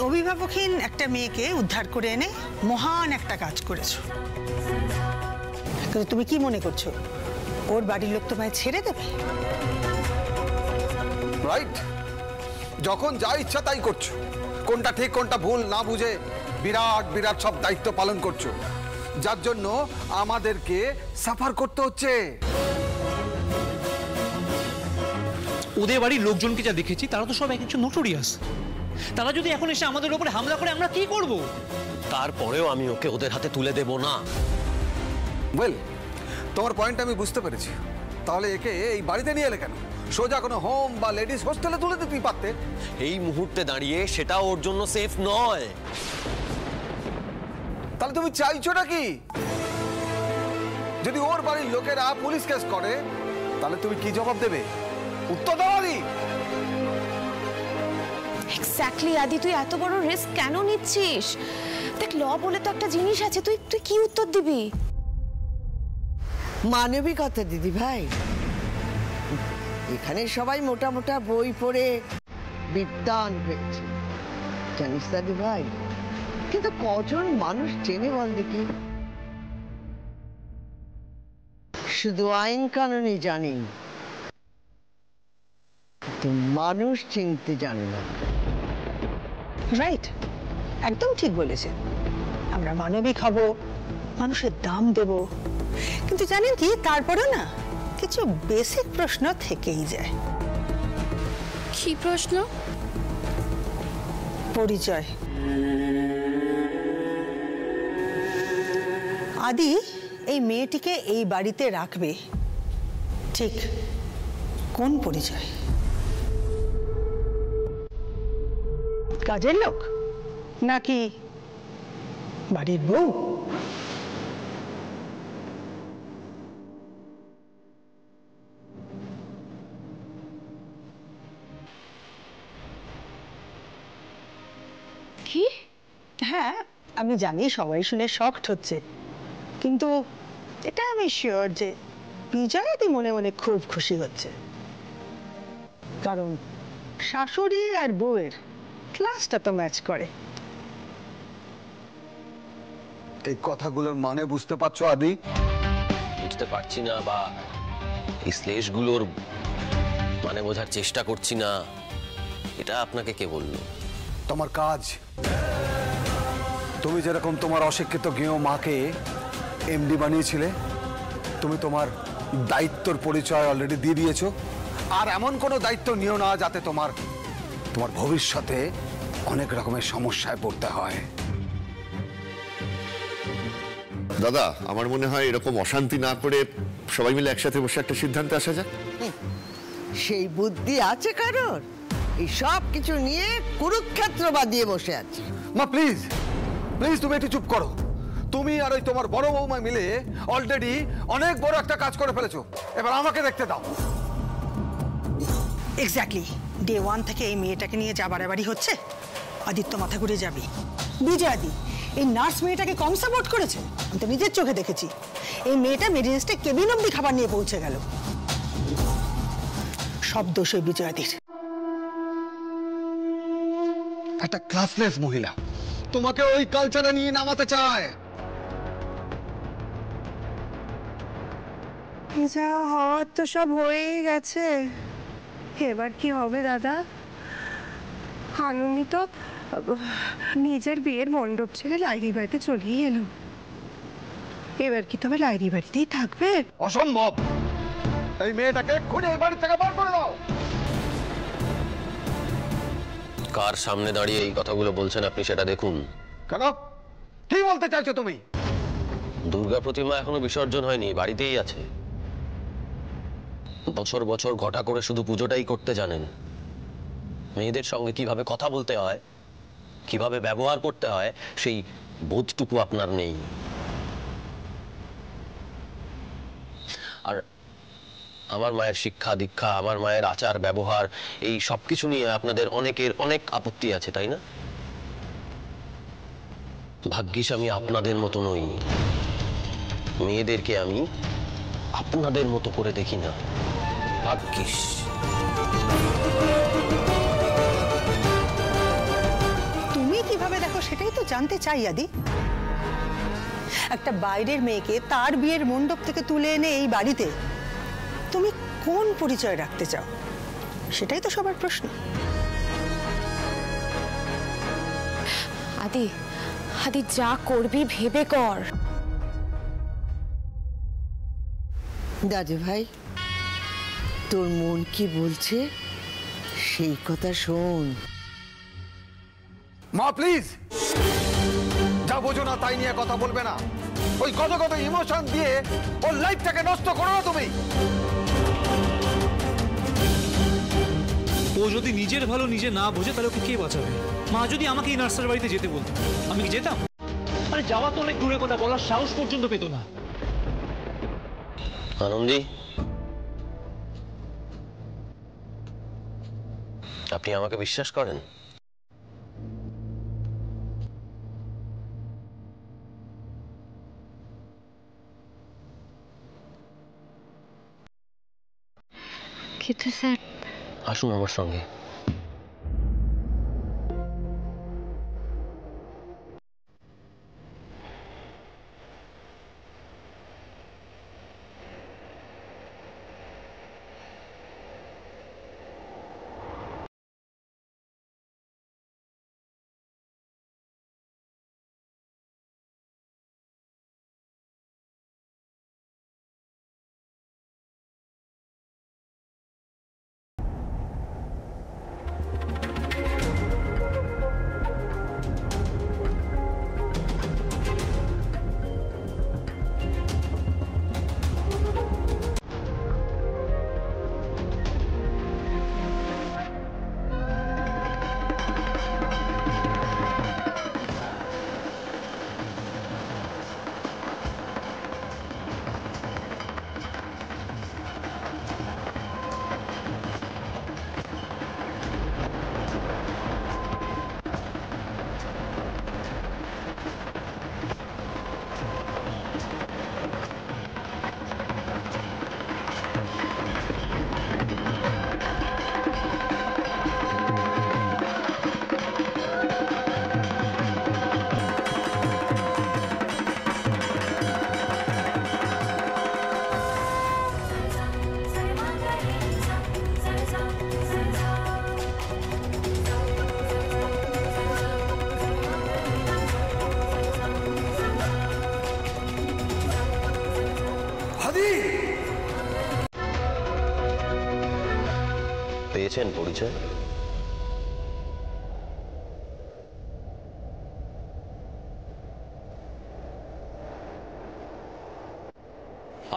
অভিভাবকহীন একটা মেয়েকে উদ্ধার করে এনে মহান একটা কাজ করেছো। কিন্তু তুমি কি মনে করছো ওর বাড়ির লোক তোমায় ছেড়ে দেবে? রাইট, যখন যা ইচ্ছা তাই করছো, কোনটা ঠিক কোনটা ভুল না বুঝে বিরাট বিরাট সব দায়িত্ব পালন করছো, যার জন্য আমাদেরকে সাফার করতে হচ্ছে। ওদের বাড়ির লোকজনকে যা দেখেছি তারা তো সব একজন নোটোরিয়াস। তারা যদি এখন এসে আমাদের উপরে হামলা করে আমরা কি করব? তারপরেও আমি ওকে ওদের হাতে তুলে দেব না। ওয়েল, তোমার পয়েন্ট আমি বুঝতে পেরেছি। তাহলে একে এই বাড়িতে নিয়ে এলে কেন? সোজা কোনো হোম বা লেডিস হোস্টেলে তুলে দিতেই পারতে। এই মুহূর্তে দাঁড়িয়ে সেটা ওর জন্য সেফ নয়। তাহলে তুমি চাইছোটা কি? যদি ওর বাড়ির লোকেরা পুলিশ কেস করে তাহলে তুমি কি জবাব দেবে? উত্তর দাও আদি। এক্স্যাক্টলি আদি, তুই এত বড় রিস্ক কেন নিচ্ছিস? দেখ, ল বলে তো একটা জিনিস আছে, তুই তুই কি উত্তর দিবি? মানবিকতা দিদি ভাই, এখানে সবাই মোটা মোটা বই পড়ে বিদ্বান হয়েছে, জানিস দাদি ভাই, কিন্তু কজন মানুষ চেনে বল দেখি? শুধু আইন কানুনই জানি, মানুষ চিনতে জানে না। রাইট, একদম ঠিক বলেছেন। আমরা মানবিক হব, মানুষের দাম দেব, কিন্তু জানেন কি, তারপরেও না কিছু বেসিক প্রশ্ন থেকেই যায়। কি প্রশ্ন? পরিচয়। আদি এই মেয়েটিকে এই বাড়িতে রাখবে ঠিক কোন পরিচয়? কাজের লোক নাকি বাড়ির বউ? কি? হ্যাঁ, আমি জানি সবাই শুনে শকড হচ্ছে, কিন্তু এটা আমি শিওর যে বিজয়াদি মনে মনে খুব খুশি হচ্ছে, কারণ শাশুড়ি আর বউয়ের ক্লাসটা তো ম্যাচ করে। এই কথাগুলোর মানে বুঝতে পারছো আদি? বুঝতে পারছি না, বা এই শ্লেষগুলোর মানে বোঝার চেষ্টা করছি না, এটা আপনাকে কে বললো? তোমার কাজ। তুমি যেরকম তোমার অশিক্ষিত গেঁয়ো মাকে এমডি বানিয়েছিলে, তুমি তোমার দায়িত্বর পরিচয় অলরেডি দিয়ে দিয়েছো। আর এমন কোনো দায়িত্ব নিও না যাতে তোমার ভবিষ্যতে অনেক রকমের সমস্যায় পড়তে হয়। দাদা, আমার মনে হয় এরকম অশান্তি না করে সবাই মিলে একসাথে বসে একটা সিদ্ধান্তে আসা যাক। সেই বুদ্ধি আছে কারোর? এই সব কিছু নিয়ে কুরুক্ষেত্র বাদিয়ে বসে আছে। মা প্লিজ প্লিজ, তুমি একটু চুপ করো। তুমি আর ওই তোমার বড় বৌমা মিলে অলরেডি অনেক বড় একটা কাজ করে ফেলেছো, এবার আমাকে দেখতে দাও। এক্স্যাক্টলি, ডে ওয়ান থেকে এই মেয়েটাকে নিয়ে যা বাড়াবাড়ি হচ্ছে, আদিত্য মাথা ঘুরে যাবে। বিজয়াদি এই নার্স মেয়েটাকে কম সাপোর্ট করেছে, আমি তো নিজের চোখে দেখেছি। এই মেয়েটা মেডিনেস্টে কেবিন অব্দি খাবার নিয়ে পৌঁছে গেল। সব দোষ ওই বিজয়াদির। একটা ক্লাসলেস মহিলা তোমাকে ওই কালচারে নিয়ে নামাতে চায়। যা হওয়ার তো সব হয়েই গেছে, এবার কি হবে দাদা? আনন্দিত নিজের বিয়ের মণ্ডপ ছেড়ে লাইরি বাড়িতে চলেই এলো, এবার কি তবে লাইরি বাড়িতেই থাকবে? অসম্ভব। এই মেয়েটাকে এক্ষুনি এই বাড়ি থেকে বার করে দাও। কার সামনে দাঁড়িয়ে এই কথাগুলো বলছেন আপনি সেটা দেখুন। কেন? কি বলতে চাইছো তুমি? দুর্গা প্রতিমা এখনো বিসর্জন হয়নি, বাড়িতেই আছে। বছর বছর ঘটা করে শুধু পুজোটাই করতে জানেন। মেয়েদের সঙ্গে কিভাবে কথা বলতে হয়, কিভাবে ব্যবহার করতে হয়, সেই বোধটুকু আপনার নেই। আর আমার মায়ের শিক্ষা দীক্ষা, আমার মায়ের আচার ব্যবহার, এই সবকিছু নিয়ে আপনাদের অনেকের অনেক আপত্তি আছে, তাই না? ভাগ্যিস আমি আপনাদের মতো নই। মেয়েদেরকে আমি আপনাদের মতো করে দেখি না, ভাগ্যিস। তুমি সেটাই তো জানতে চাই আদি। একটা বাইরের মেয়েকে তার বিয়ের মণ্ডপ থেকে তুলে এনে এই বাড়িতে তুমি কোন পরিচয় রাখতে চাও, সেটাই তো সবার প্রশ্ন। আদি, আদি যা করবি ভেবে কর। দাদু ভাই, তোর মন কি বলছে সেই কথা শোন। মা প্লিজ, যা বোঝো না তাই নিয়ে কথা বলবে না। ওই কত কত ইমোশন দিয়ে ওর লাইফটাকে নষ্ট করো না তুমি। ও যদি নিজের ভালো নিজে না বোঝে তাহলে ওকে কে বাঁচাবে? মা যদি আমাকে এই নার্সের বাড়িতে যেতে বলতো, আমি কি যেতাম? আরে যাওয়া তো অনেক দূরে কথা, বলার সাহস পর্যন্ত পেত না। আনন্দী, আপনি আমাকে বিশ্বাস করেন? কিন্তু স্যার, আসুন আমার সঙ্গে। পেয়েছেন পরিচয়?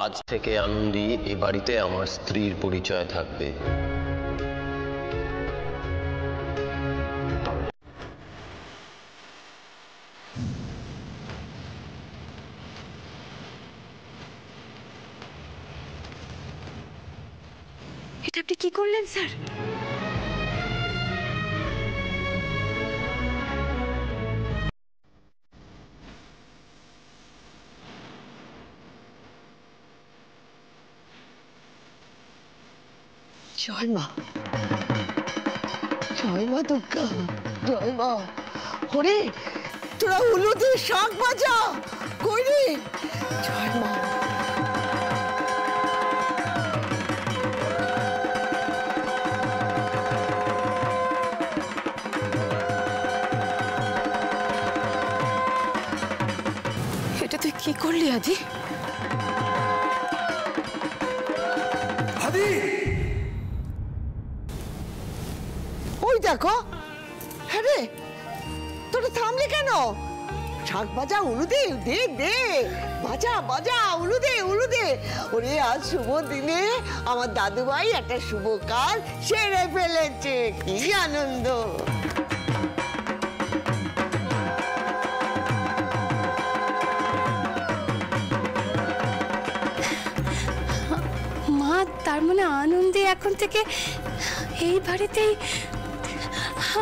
আজ থেকে আনন্দী এ বাড়িতে আমার স্ত্রীর পরিচয় থাকবে। এটা আপনি কি করলেন স্যার? জয় মা, জয় মা দুর্গা, জয় মা। হরে, তোরা উলুতে শাঁখ বাজা, কই রে? জয় মা। এটা তুই কি করলি আদি? আদি, ওই দেখো, হ্যাঁ রে, তোরা থামলি কেন? শাঁখ বাজা, উলুদে, দে দে, বাজা বাজা, উলুদে উলুদে। ওরে, আজ শুভ দিনে আমার দাদু ভাই একটা শুভ কাজ সেরে ফেলেছে, কি আনন্দ। মা, তার মানে আনন্দী এখন থেকে এই বাড়িতেই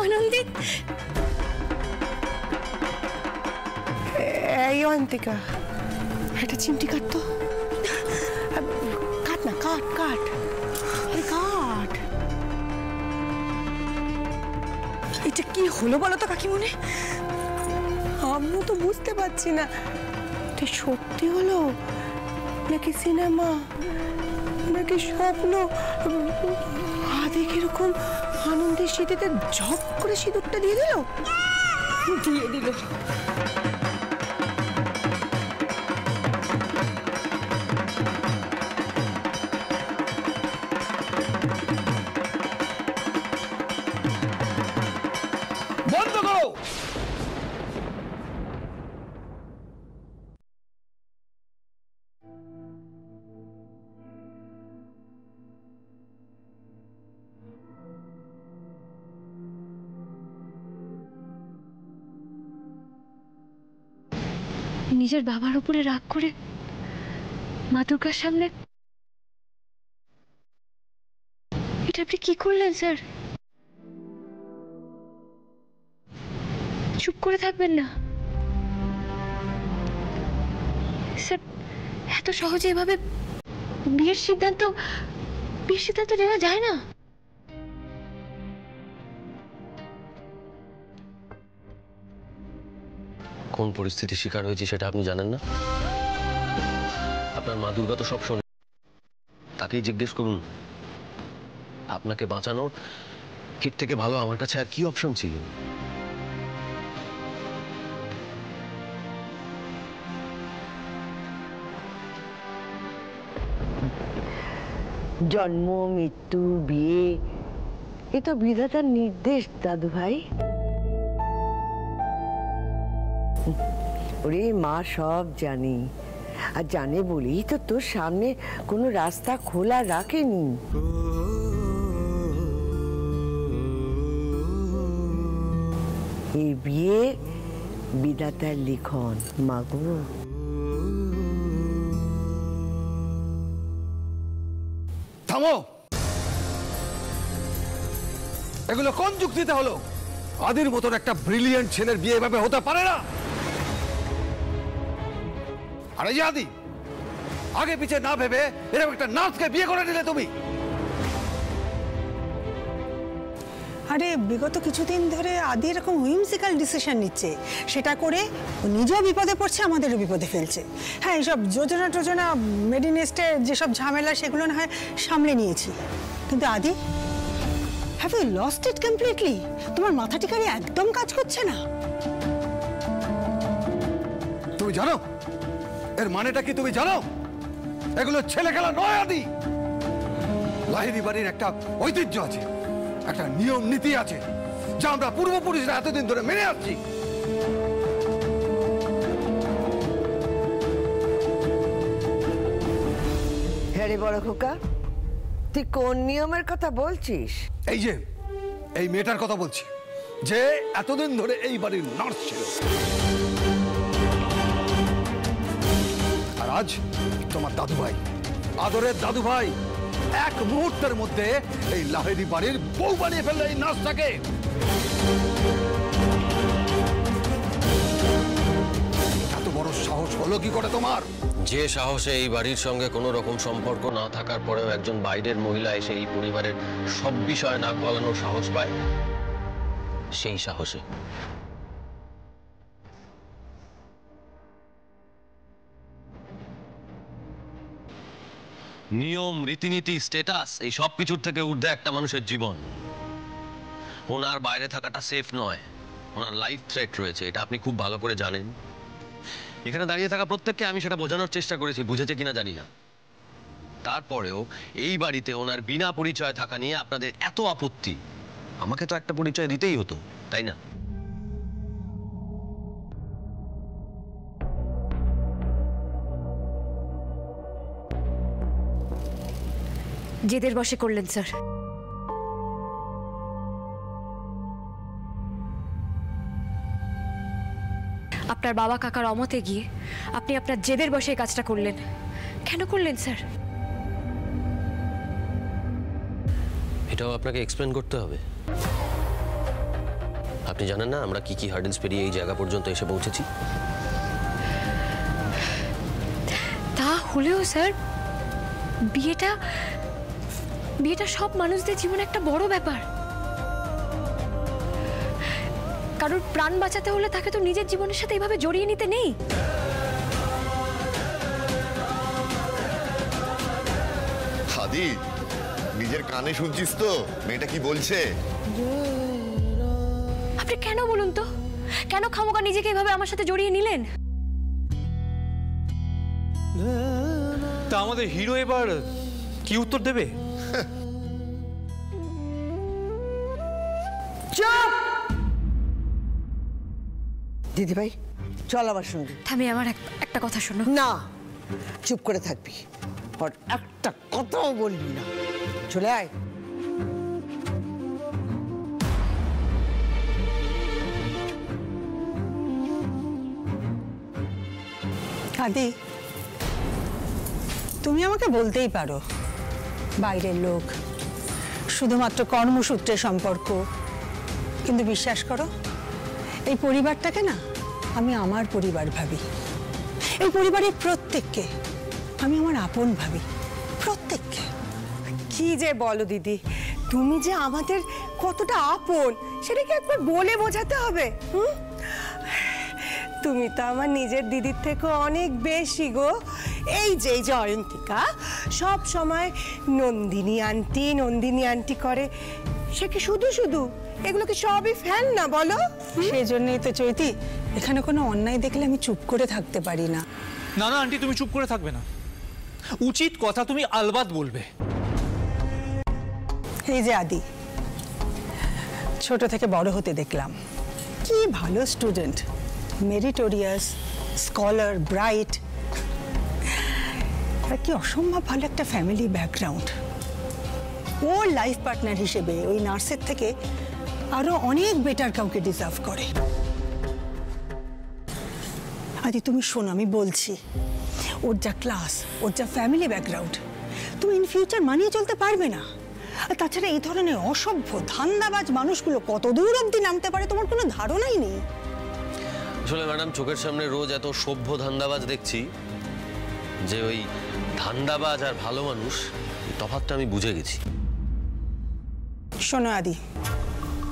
আনন্দী। এই অন্তিকা, একটা চিমটি কাট তো। কাট না, কাট কাট, কাট। এটা কি হলো বলো তো কাকিমুনি? আমিও তো বুঝতে পারছি না এটা সত্যি হলো নাকি সিনেমা নাকি স্বপ্ন। আদি কিরকম আনন্দের শীতেতে ঝপ করে সিঁদুরটা দিয়ে দিল। বন্ধ করো। নিজের বাবার উপরে রাগ করে মা দুর্গার সামনে এটা আপনি কি করলেন স্যার? চুপ করে থাকবেন না স্যার। এত সহজে এভাবে বিয়ের সিদ্ধান্ত নেওয়া যায় না। কোন পরিস্থিতির শিকার হয়েছি সেটা আপনি জানেন না? আপনার মা দুর্গা তো সব শোনে, তাকেই জিজ্ঞেস করুন। আপনাকে বাঁচানোর এর থেকে ভালো আমার কাছে আর কি অপশন ছিল? জন্ম মৃত্যু বিয়ে এ তো বিধাতার নির্দেশ দাদু ভাই। ওরে মা সব জানি, আর জানে বলেই তো তোর সামনে কোনো রাস্তা খোলা রাখেনি। এই বিয়ে বিধাতার লিখন মাগো। থামো। এগুলো কোন যুক্তিতে হলো? আদির মতন একটা ব্রিলিয়েন্ট ছেলের বিয়ে এভাবে হতে পারে না। আরে যে আদি, আগে পিছে না ভেবে এরকম একটা নাচকে বিয়ে করে নিলে তুমি। আরে বিগত কিছুদিন ধরে আদি এরকম হুইমসিক্যাল ডিসিশন নিচ্ছে, সেটা করে ও নিজেও বিপদে পড়ছে, আমাদেরও বিপদে ফেলছে। হ্যাঁ, এইসব যোজনা টোজনা মেডিনেস্টের যেসব ঝামেলা সেগুলো না হয় সামলে নিয়েছি, কিন্তু Adi, have you lost it completely? তোমার মাথা ঠিকারি একদম কাজ করছে না। তুমি জানো এর মানেটা কি? তুমি জানো এগুলো ছেলে খেলা নয় আদি। লাহিড়ী বাড়ির একটা ঐতিহ্য আছে, একটা নিয়ম নীতি আছে, যা আমরা পূর্বপুরুষরা এতদিন ধরে মেনে আসছি। হ্যাঁ রে বড় খোকা, তুই কোন নিয়মের কথা বলছিস? এই যে এই মেয়েটার কথা বলছি, যে এতদিন ধরে এই বাড়ির নার্স ছিল, আর আজ তোমার দাদু ভাই, আদরের দাদু ভাই, এক মুহূর্তের মধ্যে এই লাহিড়ী বাড়ির বউ বানিয়ে ফেললো এই নার্সটাকে। এত বড় সাহস হলো কি করে তোমার? যে সাহসে এই বাড়ির সঙ্গে কোনো রকম সম্পর্ক না থাকার পরেও একজন বাইরের মহিলা এসে এই পরিবারের সব বিষয় নাক গলানোর সাহস পায়, সেই সাহসে। নিয়ম, রীতিনীতি, স্ট্যাটাস, এই সব কিছুর থেকে ঊর্ধ্বে একটা মানুষের জীবন। ওনার বাইরে থাকাটা সেফ নয়, ওনার লাইফ থ্রেট রয়েছে, এটা আপনি খুব ভালো করে জানেন। এখানে দাঁড়িয়ে থাকা প্রত্যেককে আমি সেটা বোঝানোর চেষ্টা করেছি, বুঝেছে কিনা জানি না। তারপরেও এই বাড়িতে ওনার বিনা পরিচয় থাকা নিয়ে আপনাদের এত আপত্তি। আমাকে তো একটা পরিচয় দিতেই হতো, তাই না? জেদের বশে করলেন স্যার। আপনার বাবা কাকার অমতে গিয়ে আপনি আপনার জেদের বশে এই কাজটা করলেন। কেন করলেন স্যার? এটাও আপনাকে এক্সপ্লেন করতে হবে? আপনি জানেন না আমরা কি কি হার্ডেলস পেরিয়ে এই জায়গা পর্যন্ত এসে পৌঁছেছি? তা হলেও স্যার, বিয়েটা সব মানুষদের জীবনে একটা বড় ব্যাপার। কারোর প্রাণ বাঁচাতে হলে তাকে তো নিজের জীবনের সাথে এইভাবে জড়িয়ে নিতে নেই। আদি, নিজের কানে শুনছিস তো মেয়েটা কি বলছে? আপনি কেন বলুন তো, কেন খামোকা নিজেকে এইভাবে আমার সাথে জড়িয়ে নিলেন? তা আমাদের হিরো এবার কি উত্তর দেবে? চুপ! দিদি ভাই চল আমার সঙ্গে। থামি, আমার একটা কথা শোনো। না, চুপ করে থাকবি, আর একটা কথাও বলবি না। চলে আয়। আদি, তুমি আমাকে বলতেই পারো বাইরের লোক, শুধুমাত্র কর্মসূত্রে সম্পর্ক, কিন্তু বিশ্বাস করো এই পরিবারটাকে না আমি আমার পরিবার ভাবি। এই পরিবারের প্রত্যেককে আমি আমার আপন ভাবি, প্রত্যেককে। কি যে বলো দিদি, তুমি যে আমাদের কতটা আপন সেটা কি একবার বলে বোঝাতে হবে? তুমি তো আমার নিজের দিদির থেকে অনেক বেশি গো। এই যে জয়ন্তিকা সব সময় নন্দিনী আন্টি করে, সে কি শুধু শুধু এগুলো কি সবই ফ্যান না বলো? সেই জন্যই তো চৈতি, এখানে কোনো অন্যায় দেখলে আমি চুপ করে থাকতে পারি না। না না আন্টি, তুমি চুপ করে থাকবে না, উচিত কথা তুমি আলবাত বলবে। এই যে আদি, ছোট থেকে বড় হতে দেখলাম কি ভালো স্টুডেন্ট, মেরিটোরিয়াস, স্কলার, ব্রাইট, আর কি অসম্ভব ভালো একটা ফ্যামিলি ব্যাকগ্রাউন্ড। ওর লাইফ পার্টনার হিসেবে ওই নার্সের থেকে আরো অনেক বেটার কাউকে ডিজার্ভ করে। আদি তুমি শোনো, আমি বলছি, ওর যা ক্লাস, ওর যা ফ্যামিলি ব্যাকগ্রাউন্ড, তুমি ইন ফিউচার মানিয়ে চলতে পারবে না। আর তাছাড়া এই ধরনের অসভ্য ধান্দাবাজ মানুষগুলো কত দূর অবধি নামতে পারে তোমার কোনো ধারণাই নেই। আসলে ম্যাডাম, চোখের সামনে রোজ এত সভ্য ধান্দাবাজ দেখছি যে ওই ধান্দাবাজ আর ভালো মানুষ তফাৎটা আমি বুঝে গেছি। শোনো আদি,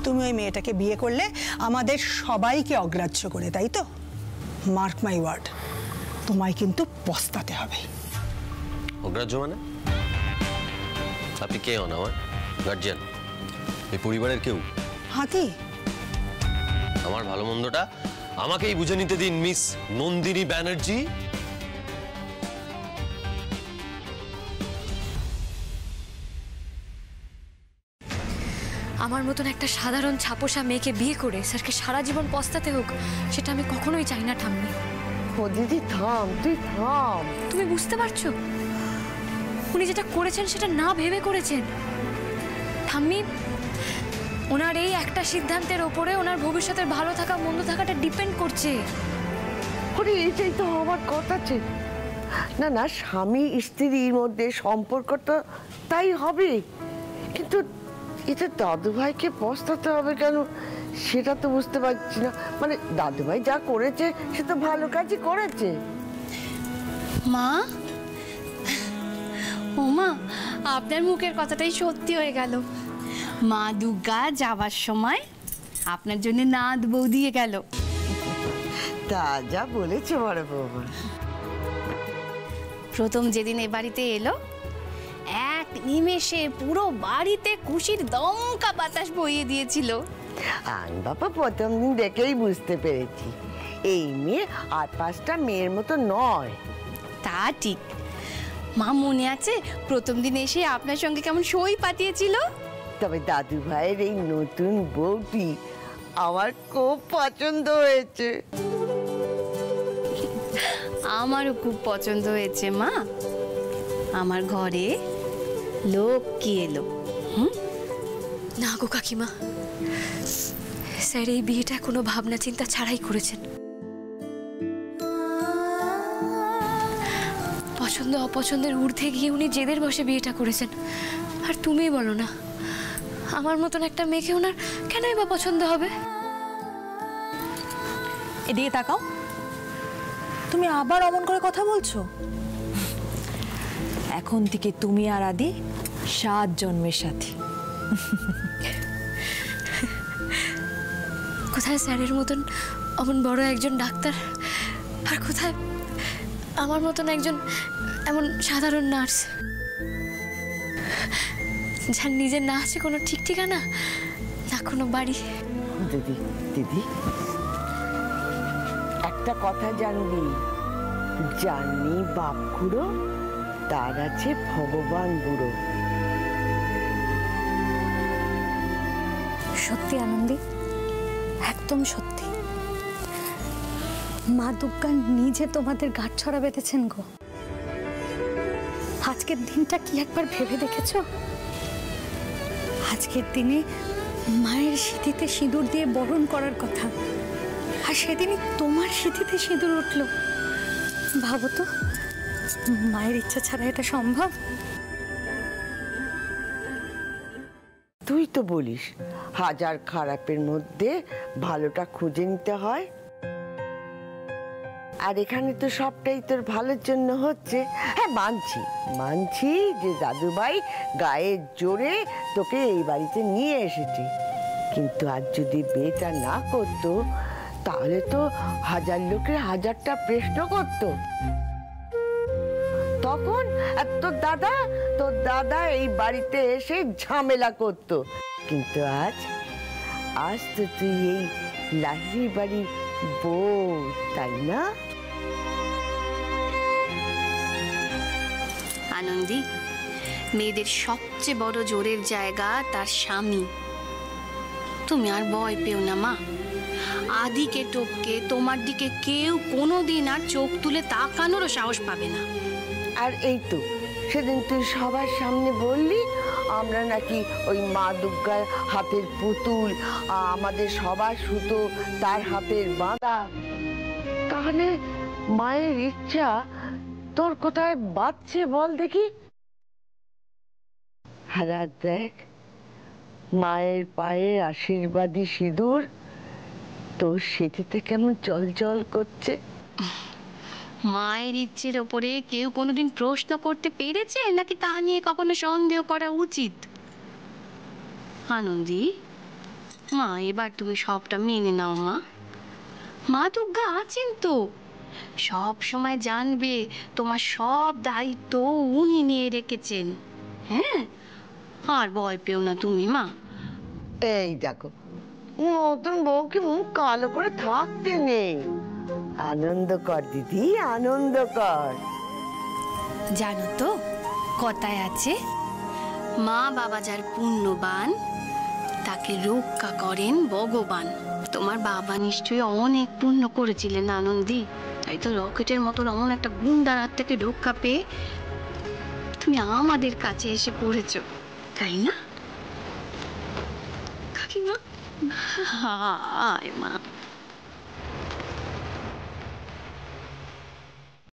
তুমি ওই মেয়েটাকে বিয়ে করলে আমাদের সবাইকে অগ্রাহ্য করে, তাই তো? মার্ক মাই ওয়ার্ড, তোমায় কিন্তু পস্তাতে হবে। অগ্রাহ্য মানে? আপনি কে হন আমার গার্জিয়ান? এই পরিবারের কেউ? আদি, আমার ভালো মন্দটা আমাকেই বুঝে নিতে দিন মিস নন্দিনী ব্যানার্জি। আমার মতন একটা সাধারণ ছাপোষা মেয়েকে বিয়ে করে স্যারকে সারা জীবন পস্তাতে হোক, সেটা আমি কখনোই চাই না ঠাম্মি। ও দিদি থাম, তুই থাম। তুমি বুঝতে পারছো উনি যেটা করেছেন সেটা না ভেবে করেছেন। ঠাম্মি, ওনার এই একটা সিদ্ধান্তের ওপরে ওনার ভবিষ্যতের ভালো থাকা মন্দ থাকাটা ডিপেন্ড করছে। ওরে এটাই তো আমার কথা ছিল। না না, স্বামী স্ত্রীর মধ্যে সম্পর্কটা তাই হবে, কিন্তু এটা দাদুভাইকে পস্তাতে হবে কেন সেটা তো বুঝতে পারছি না। মানে দাদুভাই যা করেছে সে তো ভালো কাজই করেছে। মা, ও মা, আপনার মুখের কথাটাই সত্যি হয়ে গেল। মা দুর্গা যাবার সময় আপনার জন্য নাদ বউ দিয়ে গেল। তা যা বলেছে বড় বৌমা। প্রথম যেদিন এ বাড়িতে এলো, এক নিমেষে পুরো বাড়িতে খুশির দমকা বাতাস বইয়ে দিয়েছিল। আমি বাবা প্রথম দিন দেখেই বুঝতে পেরেছি এই মেয়ে আর 5টা মেয়ের মতো নয়। তা ঠিক। মা মনে আছে প্রথম দিন এসে আপনার সঙ্গে কেমন সই পাতিয়েছিল? তবে দাদু ভাইয়ের এই নতুন বউটি আমার খুব পছন্দ হয়েছে। আমারও খুব পছন্দ হয়েছে মা। আমার ঘরে লোক কি এলো? না গো কাকিমা, স্যার এই বিয়েটা কোনো ভাবনা চিন্তা ছাড়াই করেছেন। পছন্দ অপছন্দের ঊর্ধ্বে গিয়ে উনি জেদের বসে বিয়েটা করেছেন। আর তুমিই বলো না, আমার মতন একটা মেয়েকে ওনার কেনই বা পছন্দ হবে? এদিকে তাকাও, তুমি আবার অমন করে কথা বলছো। এখন থেকে তুমি আর আদি 7 জন্মের সাথী। কোথায় স্যারের মতন অমন বড় একজন ডাক্তার, আর কোথায় আমার মতন একজন এমন সাধারণ নার্স, যার নিজের না আছে কোনো ঠিক ঠিকানা, না কোনো বাড়ি। দিদি দিদি, একটা কথা জানবি, জানি বাপ খুড়ো, তার আছে ভগবান বুড়ো। সত্যি আনন্দী, একদম সত্যি। মা দুর্গা নিজে তোমাদের গাঁটছড়া বেঁধেছেন গো। আজকের দিনটা কি একবার ভেবে দেখেছো? আজকের দিনে মায়ের সিঁথিতে সিঁদুর দিয়ে বরণ করার কথা, আর সেদিনই তোমার সিঁথিতে সিঁদুর উঠল। ভাবো তো, মায়ের ইচ্ছা ছাড়া এটা সম্ভব? তুই তো বলিস হাজার খারাপের মধ্যে ভালোটা খুঁজে নিতে হয়, আর এখানে তো সবটাই তোর ভালোর জন্য হচ্ছে। হ্যাঁ, মানছি মানছি যে দাদুভাই গায়ের জোরে তোকে এই বাড়িতে নিয়ে এসেছে, কিন্তু আজ যদি বিয়েটা না করতো তাহলে তো হাজার লোকের হাজারটা প্রশ্ন করতো। তখন তোর দাদা এই বাড়িতে এসে ঝামেলা করতো, কিন্তু আজ তো তুই এই লাহিড়ি বাড়ির বউ, তাই না? আনন্দী, মেয়েদের সবচেয়ে বড় জোরের জায়গা তার স্বামী। তুমি আর ভয় পেও না মা। আদিকে টপকে তোমার দিকে কেউ কোনোদিন আর চোখ তুলে তাকানোরও সাহস পাবে না। আর এই তো সেদিন তুই সবার সামনে বললি আমরা নাকি ওই মা দুর্গার হাতের পুতুল, আমাদের সবার সুতো তার হাতের বাঁধা। তাহলে মায়ের ইচ্ছা তোর কোথায় বাঁধছে বল দেখি? হারাত দেখ, মায়ের পায়ে আশীর্বাদী সিঁদুর তোর সিঁথিতে কেমন চলচল করছে। মায়ের ইচ্ছের ওপরে কেউ কোনোদিন প্রশ্ন করতে পেরেছে নাকি তা নিয়ে কখনো সন্দেহ করা উচিত? আনন্দী মা, এবার তুমি সবটা মেনে নাও মা। মা দুর্গা আছেন তো, সব সময় জানবে তোমার সব দায়িত্ব উনি নিয়ে রেখেছেন। হ্যাঁ, আর ভয় পেও না তুমি মা। এই দেখো, নতুন বউকে মুখ কালো করে থাকতে নেই। আনন্দ কর দিদি, আনন্দ কর। জানো তো কথায় আছে, মা বাবা যার পুণ্যবান তাকে রক্ষা করেন ভগবান। তোমার বাবা নিশ্চয়ই অনেক পুণ্য করেছিলেন আনন্দী, তাই তো রকেটের মতো এমন একটা গুন্ডার হাত থেকে রক্ষা পেয়ে তুমি আমাদের কাছে এসে পড়েছো, তাই না কাকিমা? হায় মা।